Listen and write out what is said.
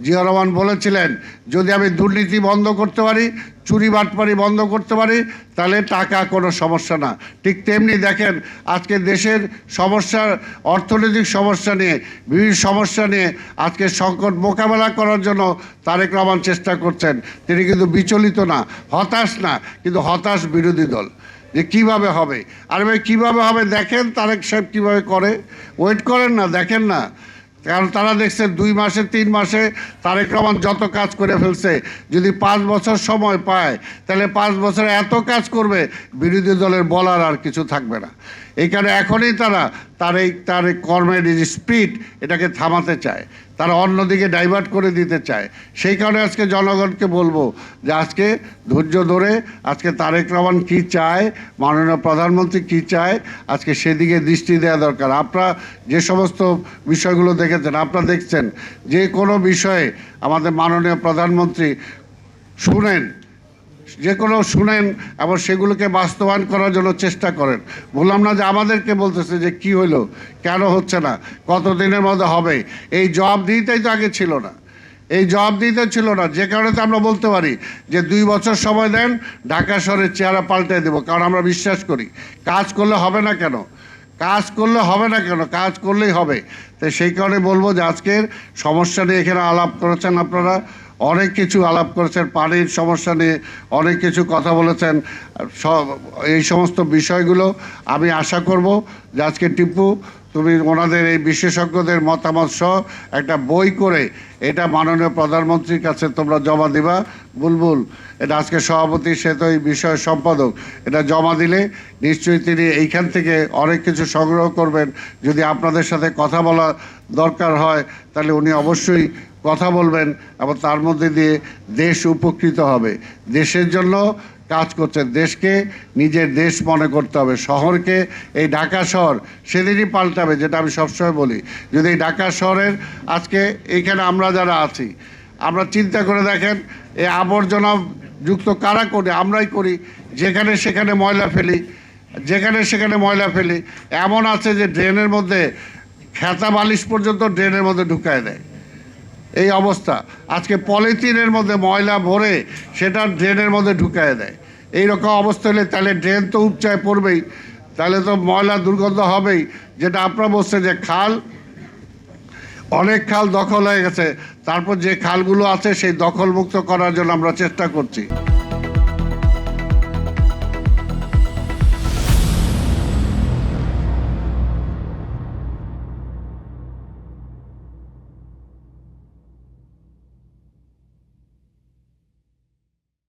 জিয়া রহমান বলেছিলেন যদি আমি দুর্নীতি বন্ধ করতে পারি, চুরি বাটপারি বন্ধ করতে পারি, তাহলে টাকা কোনো সমস্যা না। ঠিক তেমনি দেখেন আজকে দেশের সমস্যা, অর্থনৈতিক সমস্যা নিয়ে, বিভিন্ন সমস্যা নিয়ে আজকে সংকট মোকাবেলা করার জন্য তারেক রহমান চেষ্টা করছেন। তিনি কিন্তু বিচলিত না, হতাশ না, কিন্তু হতাশ বিরোধী দল যে কীভাবে হবে। আর ভাই কীভাবে হবে দেখেন তারেক সাহেব কীভাবে করে, ওয়েট করেন না, দেখেন না। কারণ তারা দেখছে 2 মাসে 3 মাসে তারেক রহমান যত কাজ করে ফেলছে, যদি 5 বছর সময় পায় তাহলে 5 বছরে এত কাজ করবে বিরোধী দলের বলার আর কিছু থাকবে না। এই কারণে এখনই তার এই কর্মের যে স্পিড এটাকে থামাতে চায়, তারা অন্যদিকে ডাইভার্ট করে দিতে চায়। সেই কারণে আজকে জনগণকে বলবো যে আজকে ধৈর্য ধরে আজকে তারেক রহমান কী চায়, মাননীয় প্রধানমন্ত্রী কী চায়, আজকে সেদিকে দৃষ্টি দেওয়া দরকার। আপনারা যে সমস্ত বিষয়গুলো দেখেছেন, আপনারা দেখছেন যে কোনো বিষয়ে আমাদের মাননীয় প্রধানমন্ত্রী শুনেন, যে কোনো শুনেন এবং সেগুলোকে বাস্তবায়ন করার জন্য চেষ্টা করেন। বললাম না যে আমাদেরকে বলতেছে যে কি হলো, কেন হচ্ছে না, কত দিনের মধ্যে হবে, এই জবাবদিহিতাই তো আগে ছিল না, এই জবাবদিহিতা ছিল না। যে কারণে তো আমরা বলতে পারি যে 2 বছর সময় দেন, ঢাকা শহরের চেহারা পাল্টে দেবো। কারণ আমরা বিশ্বাস করি কাজ করলে হবে না কেন, কাজ করলে হবে না কেন, কাজ করলেই হবে। তো সেই কারণে বলবো যে আজকের সমস্যা নিয়ে এখানে আলাপ করেছেন, আপনারা অনেক কিছু আলাপ করেছেন, পানির সমস্যা নিয়ে অনেক কিছু কথা বলেছেন। এই সমস্ত বিষয়গুলো আমি আশা করব যে আজকে টিপু তুমি ওনাদের এই বিশেষজ্ঞদের মতামত সহ একটা বই করে এটা মাননীয় প্রধানমন্ত্রীর কাছে তোমরা জমা দিবা। বুলবুল এটা আজকে সভাপতি, সে তো এই বিষয়ের সম্পাদক, এটা জমা দিলে নিশ্চয়ই তিনি এইখান থেকে অনেক কিছু সংগ্রহ করবেন। যদি আপনাদের সাথে কথা বলা দরকার হয় তাহলে উনি অবশ্যই কথা বলবেন এবং তার মধ্যে দিয়ে দেশ উপকৃত হবে। দেশের জন্য কাজ করছেন, দেশকে নিজের দেশ মনে করতে হবে। শহরকে, এই ঢাকা শহর সেদিনই পাল্টাবে, যেটা আমি সবসময় বলি। যদি এই ঢাকা শহরের আজকে এইখানে আমরা যারা আছি, আমরা চিন্তা করে দেখেন এই আবর্জনা যুক্ত কারা করে, আমরাই করি। যেখানে সেখানে ময়লা ফেলি, যেখানে সেখানে ময়লা ফেলি। এমন আছে যে ড্রেনের মধ্যে খেতা বালিশ পর্যন্ত ড্রেনের মধ্যে ঢুকায় দেয়, এই অবস্থা। আজকে পলিথিনের মধ্যে ময়লা ভরে সেটা ড্রেনের মধ্যে ঢুকায় দেয়। এইরকম অবস্থা হলে তাহলে ড্রেন তো উপচায় পড়বেই, তাহলে তো ময়লা দুর্গন্ধ হবেই। যেটা আপনারা বলছেন যে খাল, অনেক খাল দখল হয়ে গেছে, তারপর যে খালগুলো আছে সেই দখলমুক্ত করার জন্য আমরা চেষ্টা করছি।